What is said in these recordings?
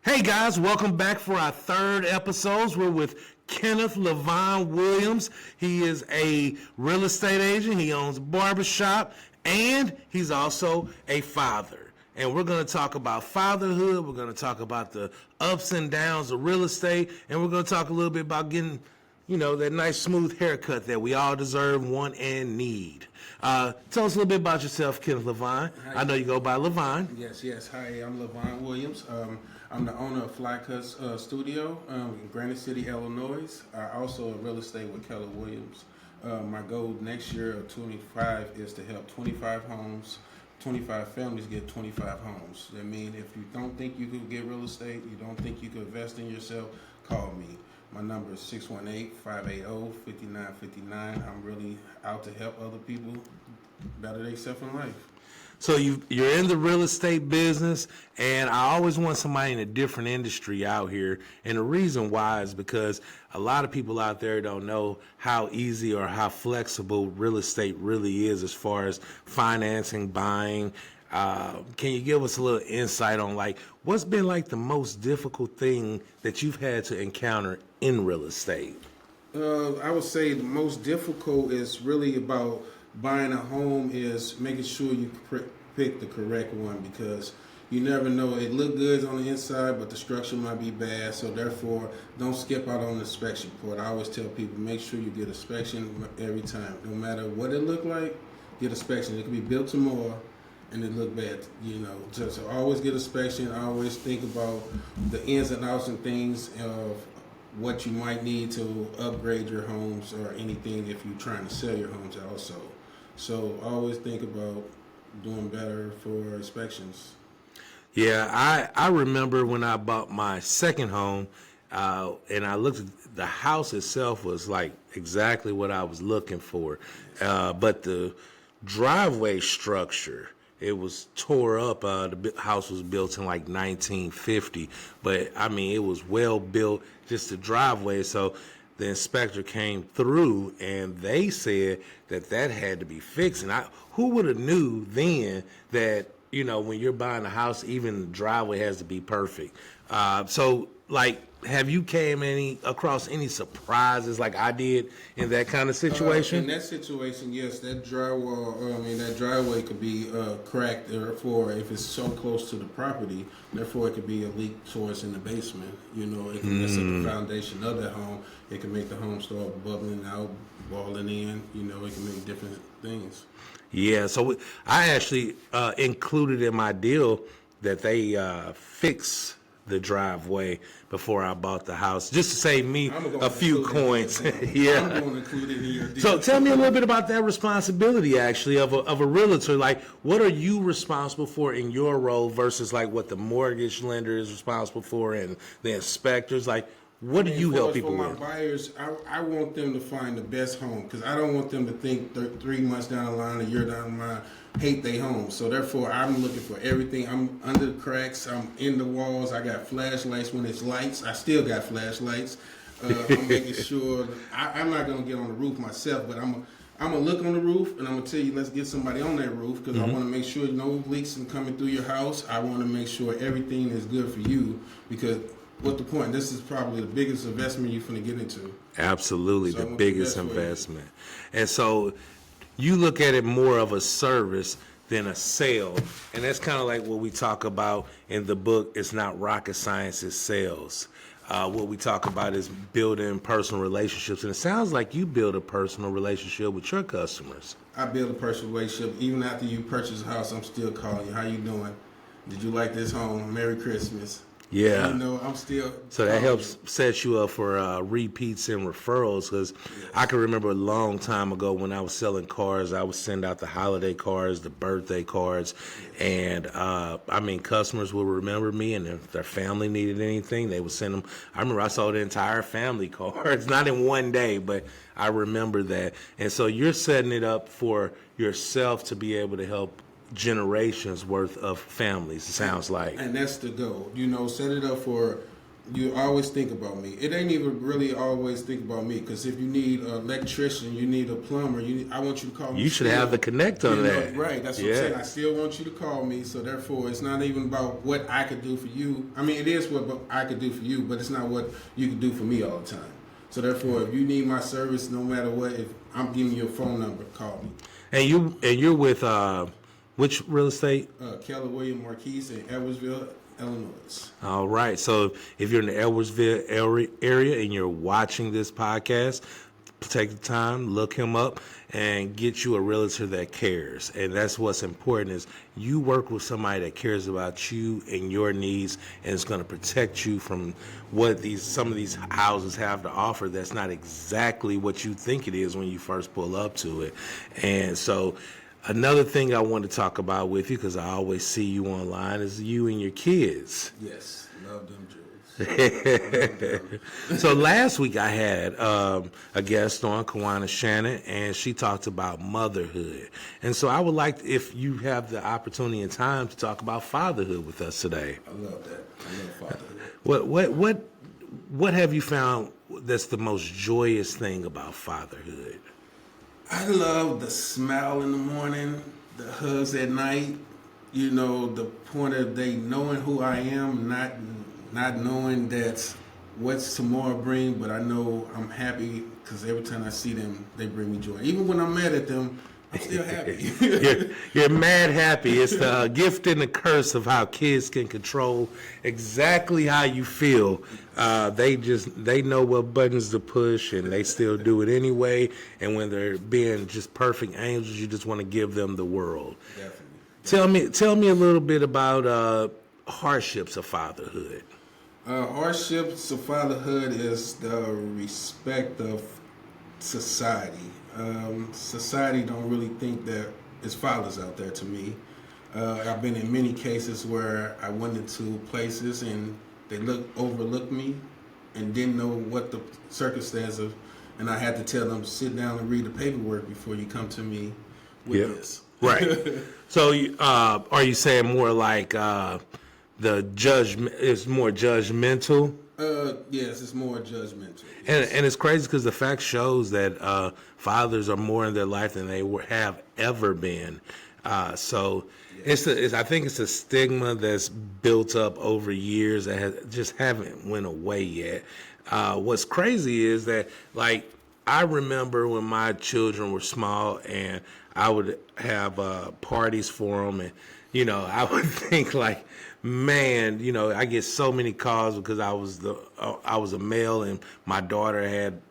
Hey guys, welcome back for our third episodes. We're with Kenneth Lavon Williams. He is a real estate agent. He owns a barbershop and he's also a father. And we're going to talk about fatherhood. We're going to talk about the ups and downs of real estate. And we're going to talk a little bit about getting, that nice smooth haircut that we all deserve, want, and need. Tell us a little bit about yourself, Kenneth Lavon. I know you go by Lavon. Yes. Hi, I'm Lavon Williams. I'm the owner of Fly Cuts Studio in Granite City, Illinois. I also real estate with Keller Williams. My goal next year of 25 is to help 25 families get 25 homes. That means if you don't think you could get real estate, you don't think you could invest in yourself, call me. My number is 618-580-5959. I'm really out to help other people better themselves in life. So you're in the real estate business, and I always want somebody in a different industry out here. And the reason why is because a lot of people out there don't know how easy or how flexible real estate really is as far as financing, buying. Can you give us a little insight on what's been the most difficult thing that you've had to encounter in real estate? I would say the most difficult is really about buying a home is making sure you pick the correct one, because you never know. It look good on the inside, but the structure might be bad. So therefore, don't skip out on the inspection report. I always tell people, make sure you get inspection every time. No matter what it look like, get inspection. It could be built tomorrow and it look bad, So always get inspection. I always think about the ins and outs and things of what you might need to upgrade your homes or anything if you're trying to sell your homes also. So always think about doing better for inspections. Yeah, I remember when I bought my second home, and I looked at the house itself was exactly what I was looking for. But the driveway structure, it was tore up. The house was built in 1950, but it was well built, just the driveway. So the inspector came through and they said that had to be fixed. And who would have knew then that, when you're buying a house, even the driveway has to be perfect. Have you came across any surprises like I did in that kind of situation? In that situation, yes, that driveway could be cracked. Therefore, if it's so close to the property, therefore it could be a leak source in the basement. It can mess up the foundation of that home. It can make the home start bubbling out, balling in. It can make different things. Yeah, so I actually included in my deal that they fix the driveway before I bought the house, just to save me a few coins. Yeah, I'm going to include it in your deal. So tell me a little bit about that responsibility, actually, of a realtor. What are you responsible for in your role versus what the mortgage lender is responsible for and the inspectors? What do you help people with? For my buyers, I want them to find the best home, because I don't want them to think 3 months down the line, a year down the line, hate their home. So therefore, I'm looking for everything. I'm under the cracks. I'm in the walls. I got flashlights when it's lights. I still got flashlights. I'm making sure. I'm not going to get on the roof myself, but I'm going to look on the roof, and I'm going to tell you, let's get somebody on that roof, because I want to make sure no leaks are coming through your house. I want to make sure everything is good for you, because what's the point? This is probably the biggest investment you're going to get into. Absolutely, the biggest investment. And so you look at it more of a service than a sale. And that's kind of like what we talk about in the book. It's not rocket science, it's sales. What we talk about is building personal relationships. And it sounds like you build a personal relationship with your customers. I build a personal relationship. Even after you purchase a house, I'm still calling you. How you doing? Did you like this home? Merry Christmas. Yeah. I'm still. So that helps set you up for repeats and referrals, because I can remember a long time ago when I was selling cars, I would send out the holiday cards, the birthday cards, and customers would remember me, and if their family needed anything, they would send them. I remember I sold the entire family cards, not in one day, but I remember that. And so you're setting it up for yourself to be able to help generations worth of families, it sounds like. And that's the goal. Set it up for You always think about me. It ain't even really always think about me, because if you need an electrician, you need a plumber, I want you to call me. You should have the connect on that. Right, that's what I'm saying. I still want you to call me, so therefore it's not even about what I could do for you. I mean, it is what I could do for you, but it's not what you can do for me all the time. So therefore, if you need my service, no matter what, if I'm giving you a phone number, call me. And you're with which real estate? Keller Williams Marquise in Edwardsville, Illinois. All right. So if you're in the Edwardsville area and you're watching this podcast, take the time, look him up, and get you a realtor that cares. And that's what's important, is you work with somebody that cares about you and your needs, and is going to protect you from what some of these houses have to offer that's not exactly what you think it is when you first pull up to it. And so another thing I want to talk about with you, because I always see you online, is you and your kids. Yes, love them jewels. So last week I had a guest on, Kawana Shannon, and she talked about motherhood. And so I would like, if you have the opportunity and time, to talk about fatherhood with us today. I love that. I love fatherhood. What have you found that's the most joyous thing about fatherhood? I love the smile in the morning, the hugs at night, the point of they knowing who I am, not knowing that what's tomorrow bring, but I know I'm happy because every time I see them, they bring me joy. Even when I'm mad at them, I'm still happy. You're mad happy. It's the gift and the curse of how kids can control exactly how you feel. They know what buttons to push, and they still do it anyway. And when they're being just perfect angels, you just want to give them the world. Definitely. Tell me a little bit about hardships of fatherhood. Hardships of fatherhood is the respect of society. Society don't really think that there's fathers out there to me. I've been in many cases where I went into places and they overlooked me and didn't know what the circumstances, and I had to tell them, sit down and read the paperwork before you come to me with this. Right. So are you saying more like the judgment is more judgmental? Yes, it's more judgmental. Yes. And it's crazy because the fact shows that fathers are more in their life than they have ever been. So yes. I think it's a stigma that's built up over years that just haven't went away yet. What's crazy is that, like, I remember when my children were small and I would have parties for them, and I would think like, man, I get so many calls because I was a male and my daughter had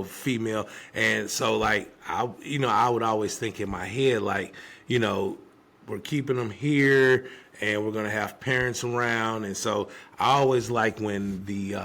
female, and so like I would always think in my head like, we're keeping them here and we're gonna have parents around, and so I always like when the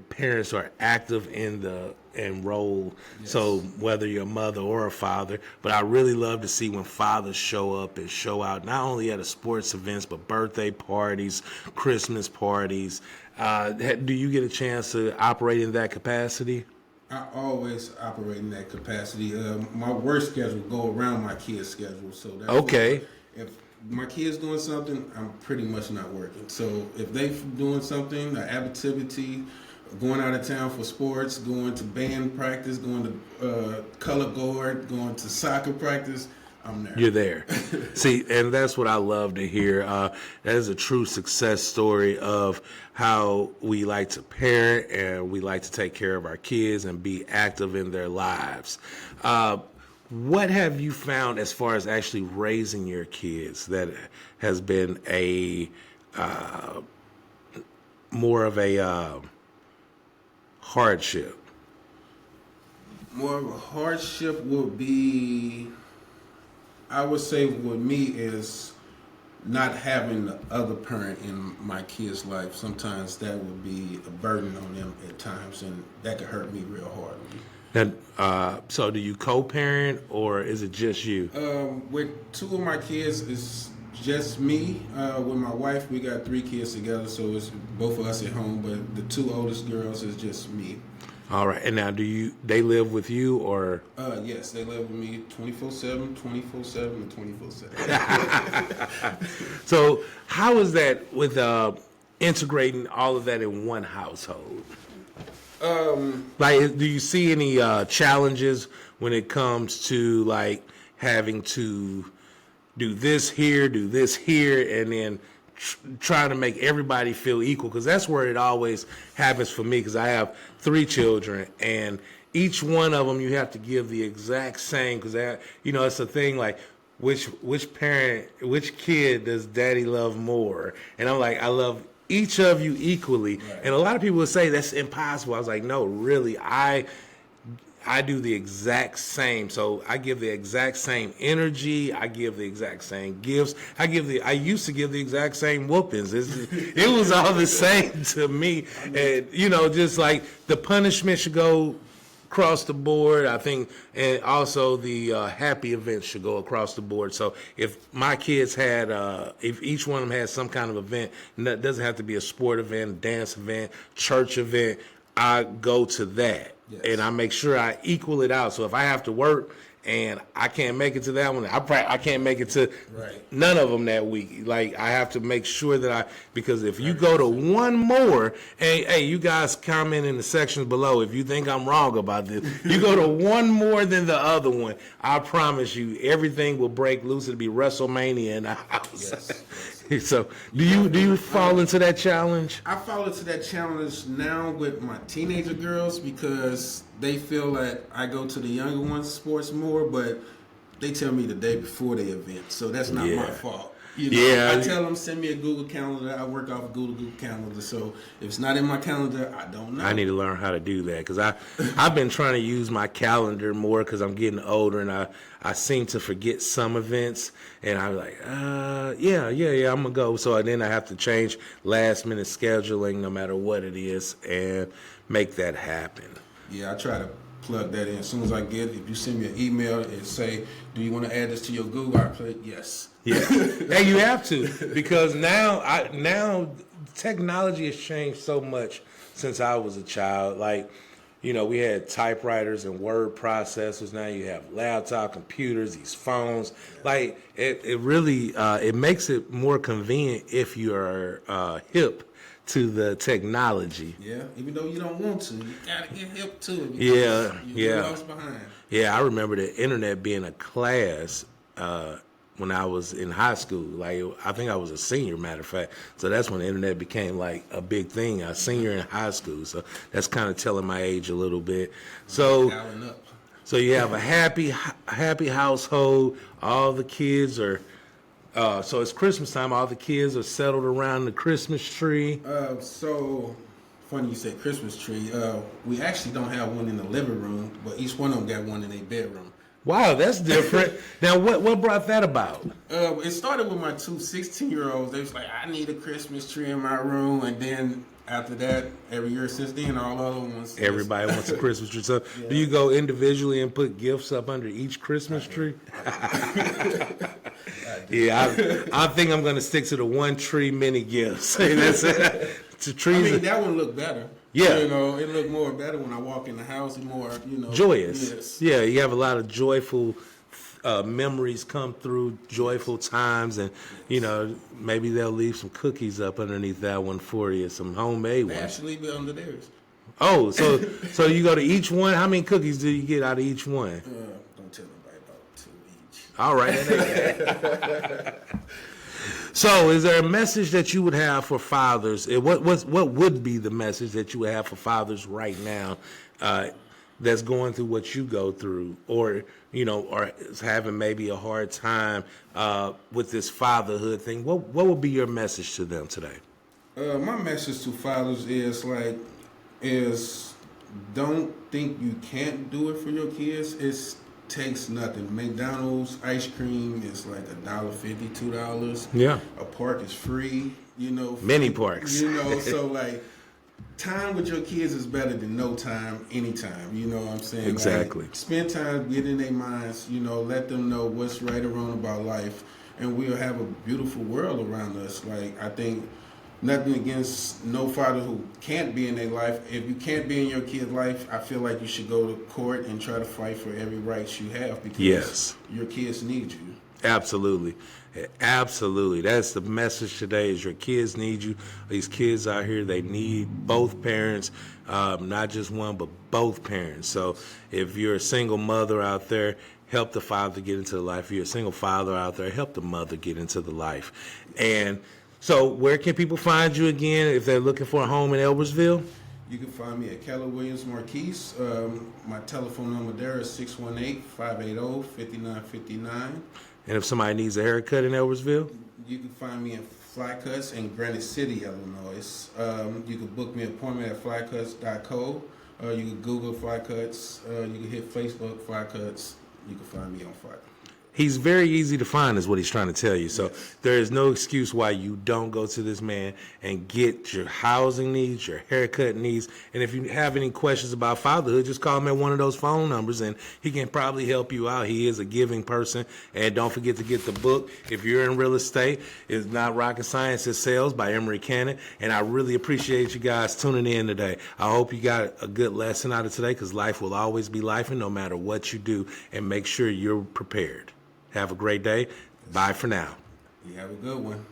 parents are active in the role. Yes. So whether you're a mother or a father, but I really love to see when fathers show up and show out, not only at a sports events but birthday parties, Christmas parties. Do you get a chance to operate in that capacity? I always operate in that capacity. My work schedule go around my kids' schedule, so that's okay. If my kid's doing something, I'm pretty much not working. So if they doing something, an activity, going out of town for sports, going to band practice, going to color guard, going to soccer practice, I'm there. You're there. See, and that's what I love to hear. That is a true success story of how we like to parent and we like to take care of our kids and be active in their lives. What have you found as far as actually raising your kids that has been a more of a hardship? More of a hardship would be, I would say with me, is not having the other parent in my kid's life. Sometimes that would be a burden on them at times, and that could hurt me real hard. Now, so do you co-parent or is it just you? With two of my kids, it's just me. With my wife, we got 3 kids together, so it's both of us at home. But the 2 oldest girls is just me. All right. And now, they live with you or? Yes, they live with me 24/7, 24/7, and 24/7. So how is that with integrating all of that in one household? Like, do you see any challenges when it comes to like having to do this here, and then trying to make everybody feel equal? Because that's where it always happens for me, because I have 3 children, and each one of them you have to give the exact same, because it's a thing like, which kid does daddy love more? And I'm like, I love each of you equally. Right. And a lot of people would say that's impossible. I was like, no, really, I do the exact same. So I give the exact same energy. I give the exact same gifts. I used to give the exact same whoopings. It was all the same to me. And, just like the punishment should go across the board, I think, and also the happy events should go across the board. So if my kids had, if each one of them had some kind of event, and that doesn't have to be a sport event, dance event, church event, I go to that. Yes. And I make sure I equal it out. So if I have to work and I can't make it to that one, I can't make it to none of them that week. Like, I have to make sure that because if you go to one more, hey, you guys comment in the sections below if you think I'm wrong about this. You go to one more than the other one, I promise you everything will break loose. It'll be WrestleMania in the house. Yes. So do you fall into that challenge? I fall into that challenge now with my teenager girls, because they feel that I go to the younger ones' sports more, but they tell me the day before the event, so that's not my fault. I tell them, send me a Google Calendar. I work off a Google Calendar, so if it's not in my calendar, I don't know. I need to learn how to do that, because I've been trying to use my calendar more because I'm getting older, and I seem to forget some events, and I'm like, I'm going to go. So then I have to change last-minute scheduling no matter what it is and make that happen. Yeah, I try to plug that in as soon as I get it. If you send me an email and say, do you want to add this to your Google, I play yes. Yeah. Hey, you have to, because now technology has changed so much since I was a child. Like, we had typewriters and word processors. Now you have laptop computers, these phones. Like, it really it makes it more convenient if you're hip to the technology. Yeah, even though you don't want to, you gotta get hip to it. You're lost behind. Yeah, I remember the internet being a class when I was in high school. Like, I think I was a senior, matter of fact. So that's when the internet became like a big thing. I was a senior in high school, so that's kind of telling my age a little bit. So you have a happy household. All the kids are. So it's Christmas time. All the kids are settled around the Christmas tree. So funny you said Christmas tree. We actually don't have one in the living room, but each one of them got one in their bedroom. Wow, that's different. Now, what brought that about? It started with my 2 16-year-olds. They was like, I need a Christmas tree in my room, and then after that, every year since then, all the other ones. Everybody wants a Christmas tree. So, do you go individually and put gifts up under each Christmas tree? Yeah, I think I'm going to stick to the one tree mini gifts. That's it. That one looked better. Yeah. It looked more better when I walk in the house. It's more, joyous. Yes. Yeah, you have a lot of joyful memories come through, joyful times, and, maybe they'll leave some cookies up underneath that one for you, some homemade ones. They actually leave it under theirs. Oh, so you go to each one? How many cookies do you get out of each one? Don't tell nobody about 2 each. All right. So, is there a message that you would have for fathers? What would be the message that you would have for fathers right now that's going through what you go through, or is having maybe a hard time with this fatherhood thing? What would be your message to them today? My message to fathers is don't think you can't do it for your kids. It takes nothing. McDonald's ice cream is like $1.50, $2. Yeah. A park is free. Many parks. So like, time with your kids is better than no time, anytime. You know what I'm saying? Exactly. Like, spend time, get in their minds. Let them know what's right or wrong about life, and we'll have a beautiful world around us. Like, I think. Nothing against no father who can't be in their life. If you can't be in your kid's life, I feel like you should go to court and try to fight for every right you have, because your kids need you. Absolutely. Absolutely. That's the message today is your kids need you. These kids out here, they need both parents, not just one, but both parents. So if you're a single mother out there, help the father get into the life. If you're a single father out there, help the mother get into the life. And so where can people find you again if they're looking for a home in Edwardsville? You can find me at Keller Williams Marquise. My telephone number there is 618-580-5959. And if somebody needs a haircut in Edwardsville? You can find me in Fly Cuts in Granite City, Illinois. You can book me an appointment at flycuts.co. You can Google Fly Cuts. You can hit Facebook Fly Cuts. You can find me on Fly. He's very easy to find is what he's trying to tell you. So Yes. there is no excuse why you don't go to this man and get your housing needs, your haircut needs. And if you have any questions about fatherhood, just call him at one of those phone numbers and he can probably help you out. He is a giving person. And don't forget to get the book. If you're in real estate, it's not rocket science, it's sales by Emery Cannon. And I really appreciate you guys tuning in today. I hope you got a good lesson out of today because life will always be life and no matter what you do. And make sure you're prepared. Have a great day. Bye for now. You have a good one.